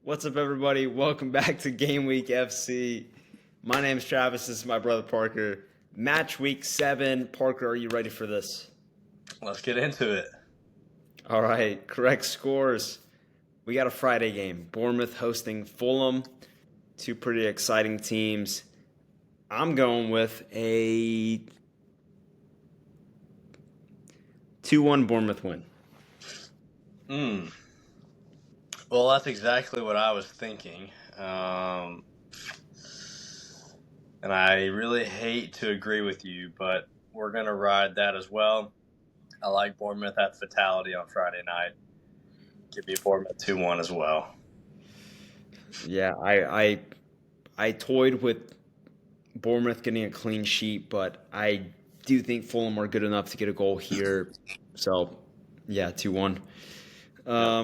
What's up, everybody? Welcome back to Game Week FC. My name's Travis. This is my brother Parker. Match week 7. Parker, are you ready for this? Let's get into it. All right, correct scores. We got a Friday game. Bournemouth hosting Fulham. Two pretty exciting teams. I'm going with a 2-1 Bournemouth win. Well, that's exactly what I was thinking. And I really hate to agree with you, but we're going to ride that as well. I like Bournemouth at fatality on Friday night. Give me Bournemouth 2-1 as well. Yeah, I toyed with Bournemouth getting a clean sheet, but I do think Fulham are good enough to get a goal here. So, yeah, 2-1.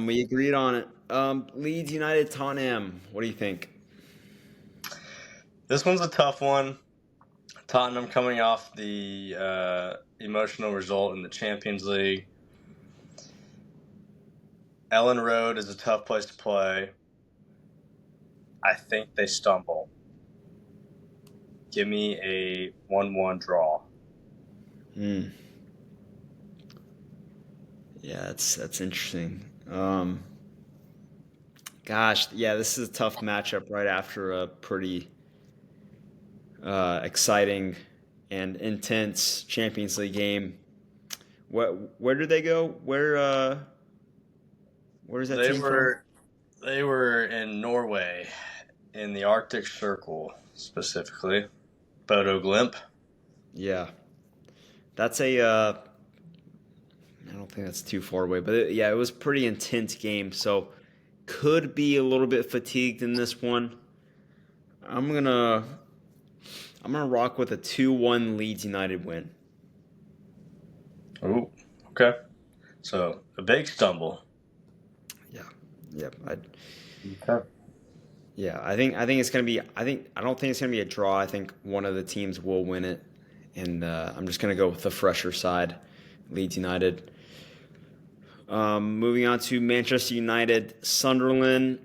We agreed on it. Leeds United, Tottenham. What do you think? This one's a tough one. Tottenham coming off the emotional result in the Champions League. Ellen Road is a tough place to play. I think they stumble. Give me a 1-1 draw. Yeah, that's interesting. Gosh, yeah, this is a tough matchup right after a pretty exciting and intense Champions League game. Where did they go? Where's that They team from? were in Norway, in the Arctic Circle specifically. Bodo Glimp. Yeah, that's a. I don't think that's too far away, but it was a pretty intense game, so could be a little bit fatigued in this one. I'm gonna rock with a 2-1 Leeds United win. Ooh, okay. So a big stumble. Yeah, Okay. I think it's gonna be. I don't think it's gonna be a draw. I think one of the teams will win it, and I'm just gonna go with the fresher side, Leeds United. Moving on to Manchester United, Sunderland.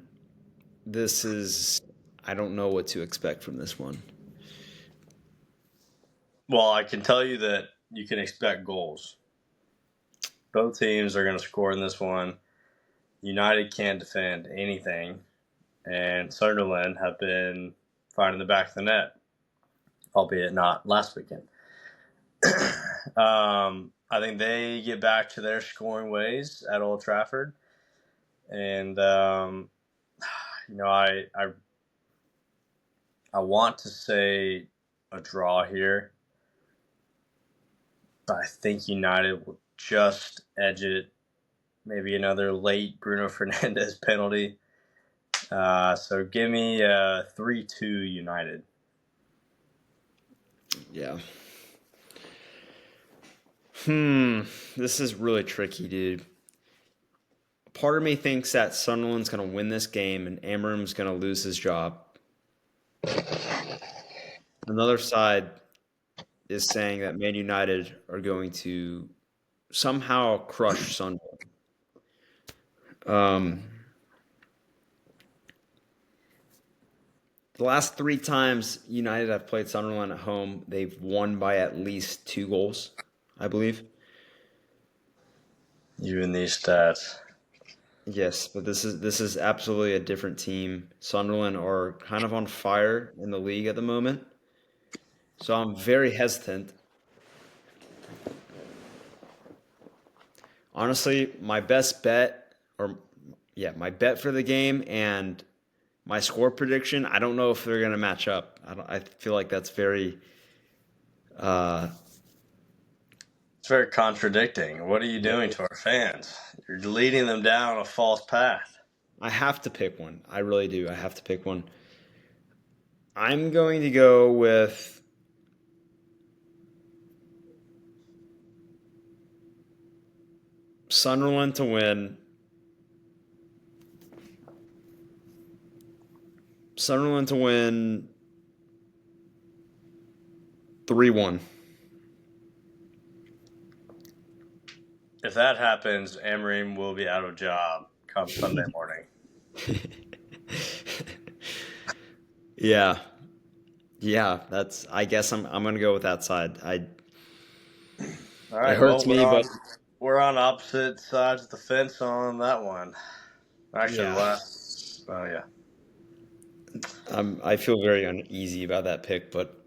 I don't know what to expect from this one. Well, I can tell you that you can expect goals. Both teams are going to score in this one. United can't defend anything, and Sunderland have been finding the back of the net, albeit not last weekend. I think they get back to their scoring ways at Old Trafford, and I want to say a draw here, but I think United will just edge it. Maybe another late Bruno Fernandes penalty. So give me 3-2 United. Yeah. This is really tricky, dude. Part of me thinks that Sunderland's going to win this game and Amorim's going to lose his job. Another side is saying that Man United are going to somehow crush Sunderland. The last 3 times United have played Sunderland at home, they've won by at least 2 goals, I believe. You and these stats. Yes, but this is absolutely a different team. Sunderland are kind of on fire in the league at the moment. So I'm very hesitant. Honestly, my bet for the game and my score prediction, I don't know if they're going to match up. I feel like that's very It's very contradicting. What are you doing to our fans? You're leading them down a false path. I have to pick one. I really do. I have to pick one. I'm going to go with Sunderland to win. Sunderland to win 3-1. if that happens, Amorim will be out of job come Sunday morning. Yeah. Yeah, that's. I guess I'm gonna go with that side. All It right, well, hurts me, but we're on opposite sides of the fence on that one. Actually, yeah, yeah. I feel very uneasy about that pick. But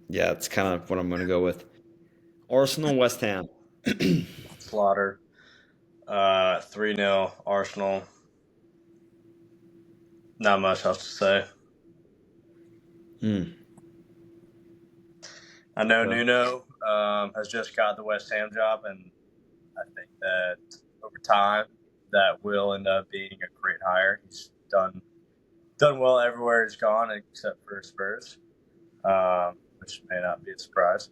yeah, it's kind of what I'm gonna go with. Arsenal, West Ham. Slaughter. 3-0 Arsenal. Not much else to say. Hmm. I know Yeah. Nuno has just got the West Ham job, and I think that over time that will end up being a great hire. He's done well everywhere he's gone except for Spurs, which may not be a surprise.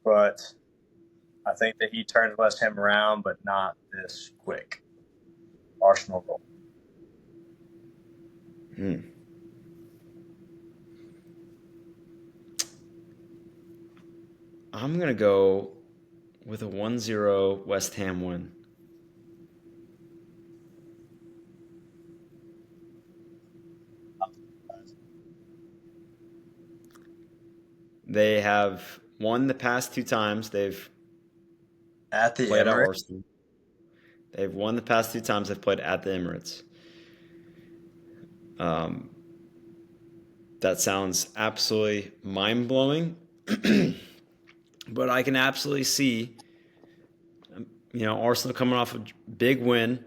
But I think that he turns West Ham around, but not this quick. Arsenal goal. Hmm. I'm gonna go with a 1-0 West Ham win. They have won the past two times they've At the played at Emirates. Arsenal. They've won the past two times they've played at the Emirates. Um, that sounds absolutely mind blowing, but I can absolutely see, Arsenal coming off a big win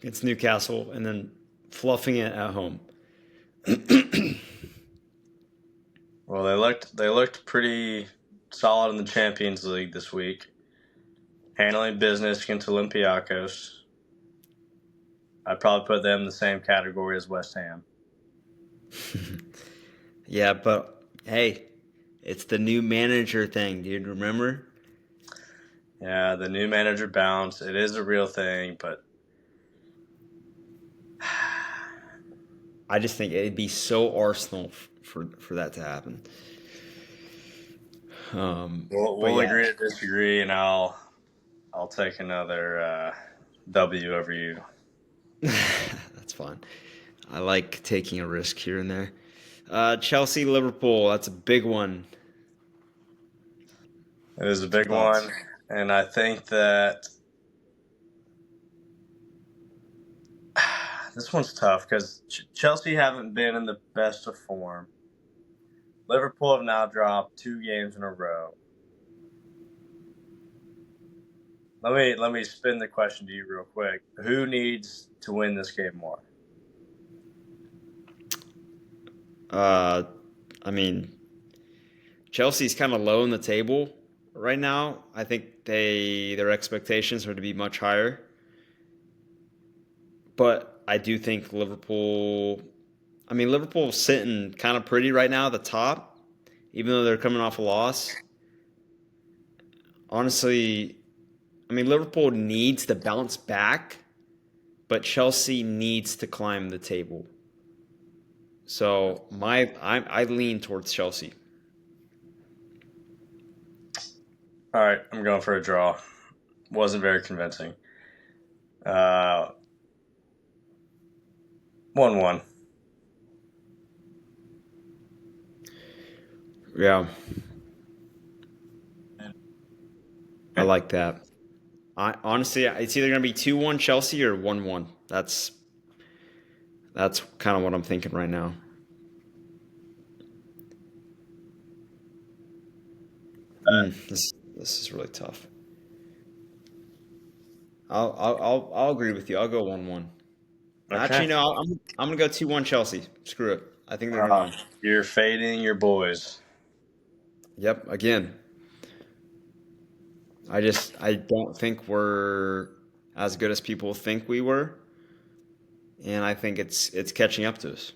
against Newcastle and then fluffing it at home. Well, they looked pretty solid in the Champions League this week, handling business against Olympiacos. I'd probably put them in the same category as West Ham. Yeah, but hey, it's the new manager thing, dude. Remember? Yeah, the new manager bounce. It is a real thing, but I just think it'd be so Arsenal for that to happen. But we'll yeah, agree to disagree, and I'll take another W over you. that's fine. I like taking a risk here and there. Chelsea, Liverpool. That's a big one. It is a big Thoughts? one, and I think that this one's tough because Chelsea haven't been in the best of form. Liverpool have now dropped 2 games in a row. Let me spin the question to you real quick. Who needs to win this game more? I mean, Chelsea's kind of low in the table right now. I think their expectations are to be much higher. But I do think Liverpool. I mean, Liverpool's sitting kind of pretty right now at the top, even though they're coming off a loss. Honestly, I mean, Liverpool needs to bounce back, but Chelsea needs to climb the table. So I lean towards Chelsea. All right, I'm going for a draw. Wasn't very convincing. 1-1. Yeah, I like that. I honestly, it's either gonna be 2-1 Chelsea or 1-1. That's kind of what I'm thinking right now. This is really tough. I'll agree with you. I'll go 1-1. Actually, Okay. no, I'm gonna go 2-1 Chelsea. Screw it. I think they're gonna win. You're fading your boys. Yep. Again, I don't think we're as good as people think we were, and I think it's catching up to us.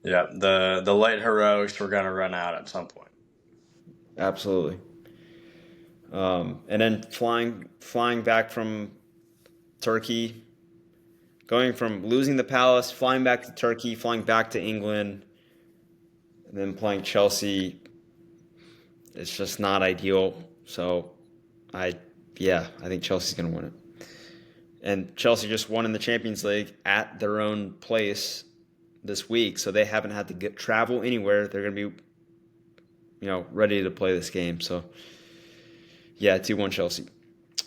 Yeah, the late heroics were going to run out at some point. Absolutely. And then flying back from Turkey, going from losing the Palace, flying back to Turkey, flying back to England, and then playing Chelsea. It's just not ideal. So I Yeah, I think Chelsea's going to win it. And Chelsea just won in the Champions League at their own place this week, so they haven't had to travel anywhere. They're going to be, ready to play this game. So, yeah, 2-1 Chelsea.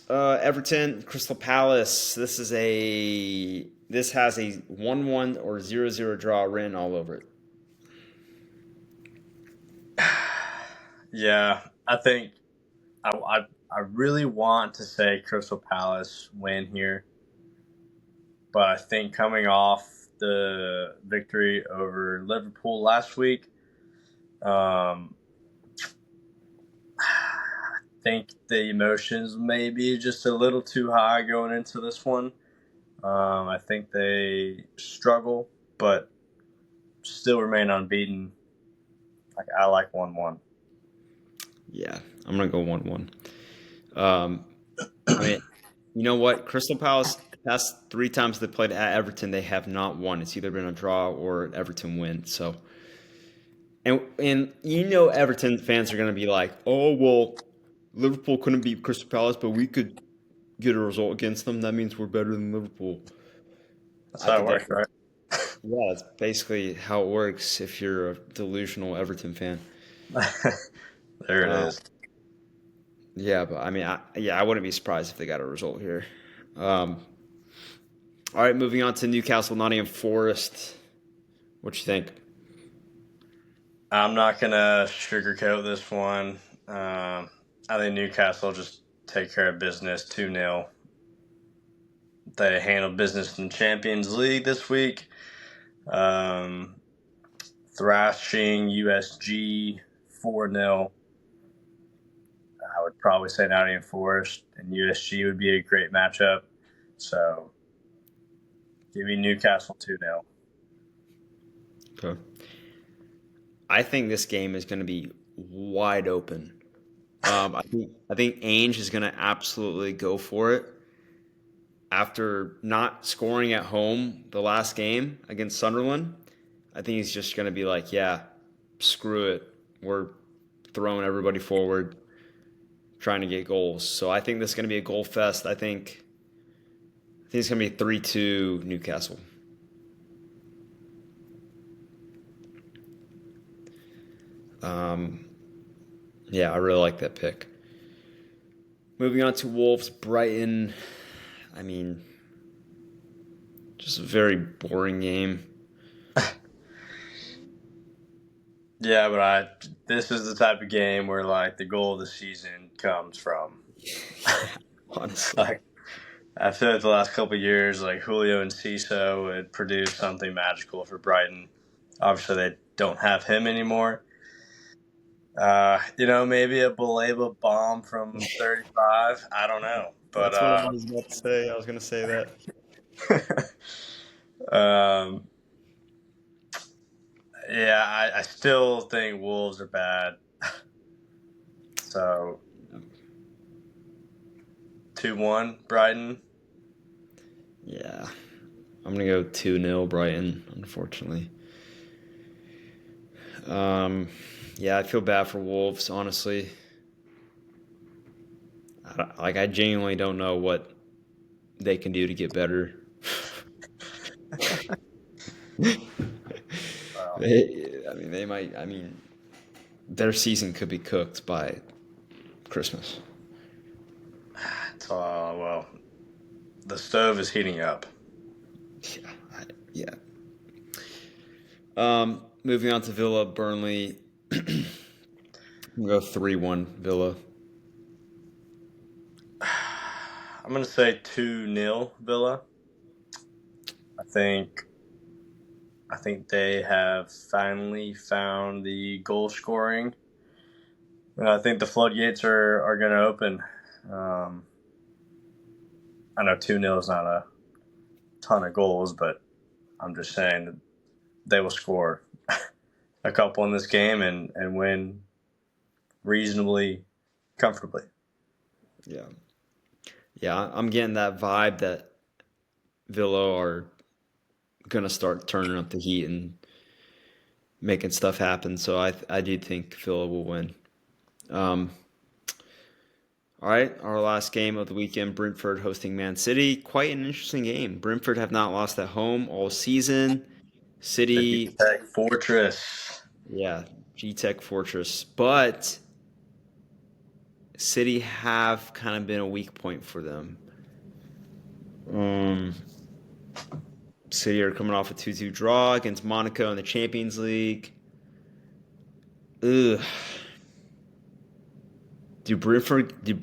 Everton, Crystal Palace. This has a 1-1 or 0-0 draw written all over it. Yeah, I think I really want to say Crystal Palace win here, but I think coming off the victory over Liverpool last week, I think the emotions may be just a little too high going into this one. I think they struggle, but still remain unbeaten. I like 1-1. Yeah, I'm going to go 1-1. I mean, you know what? Crystal Palace, past 3 times they played at Everton, they have not won. It's either been a draw or Everton win. So, and Everton fans are going to be like, oh, well, Liverpool couldn't beat Crystal Palace, but we could get a result against them. That means we're better than Liverpool. That's I how it think works, right? yeah, that's basically how it works if you're a delusional Everton fan. There it Uh, is. yeah, but I mean, I wouldn't be surprised if they got a result here. All right, moving on to Newcastle, Nottingham Forest. What you think? I'm not gonna sugarcoat this one. I think Newcastle just take care of business 2-0. They handled business in Champions League this week. Thrashing USG 4-0. I would probably say Nottingham Forest and USG would be a great matchup. So give me Newcastle 2-0. Okay. I think this game is going to be wide open. I think Ainge is going to absolutely go for it. After not scoring at home the last game against Sunderland, I think he's just going to be like, yeah, screw it. We're throwing everybody forward, trying to get goals. So I think this is going to be a goal fest. I think it's going to be 3-2 Newcastle. Yeah, I really like that pick. Moving on to Wolves, Brighton. I mean, just a very boring game. Yeah, but this is the type of game where like the goal of the season comes from. Honestly. Like I feel like the last couple of years, like Julio and Ciso would produce something magical for Brighton. Obviously, they don't have him anymore. Maybe a Baleba bomb from 35. I don't know, but That's what I was about to say. I was going to say that. um, yeah, I still think Wolves are bad. So 2-1 Brighton. Yeah. I'm going to go 2-0 Brighton, unfortunately. Yeah, I feel bad for Wolves, honestly. I genuinely don't know what they can do to get better. Well, They might. I mean, their season could be cooked by Christmas. well, the stove is heating up. Yeah. Moving on to Villa, Burnley. I'm gonna go 3-1 Villa. I'm going to say 2-0 Villa. I think they have finally found the goal scoring. I think the floodgates are going to open. I know 2-0 is not a ton of goals, but I'm just saying that they will score a couple in this game and win reasonably comfortably. Yeah. Yeah, I'm getting that vibe that Villa are gonna start turning up the heat and making stuff happen. So I do think Villa will win. All All right, our last game of the weekend, Brentford hosting Man City. Quite an interesting game. Brentford have not lost at home all season. The City, Tech Fortress. yeah, G-Tech Fortress. But City have kind of been a weak point for them. City are coming off a 2-2 draw against Monaco in the Champions League. Ugh. Do Brentford do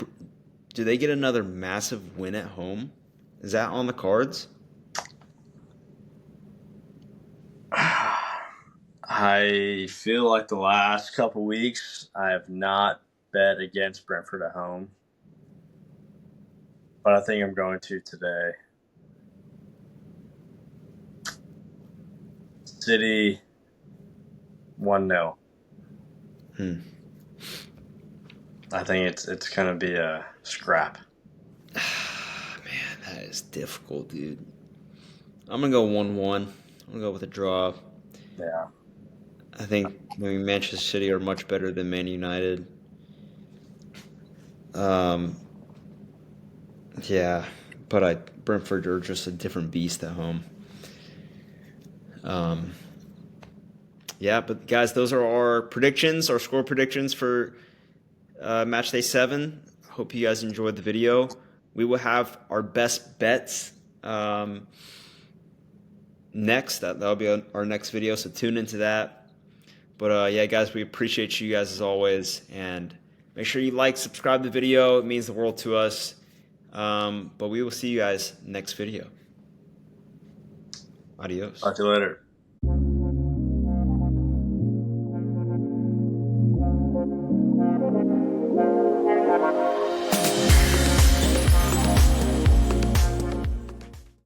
they get another massive win at home? Is that on the cards? I feel like the last couple weeks I have not bet against Brentford at home, but I think I'm going to today. City 1-0. I think it's gonna be a scrap. Man, that is difficult, dude. I'm gonna go 1-1. I'm gonna go with a draw. Yeah. I think Manchester City are much better than Man United. Yeah, but Brentford are just a different beast at home. Yeah, but guys, those are our predictions, our score predictions for match day 7. Hope you guys enjoyed the video. We will have our best bets next. That'll be our next video, so tune into that. But yeah, guys, we appreciate you guys as always, and make sure you like, subscribe to the video. It means the world to us. But we will see you guys next video. Adios. Talk to you later.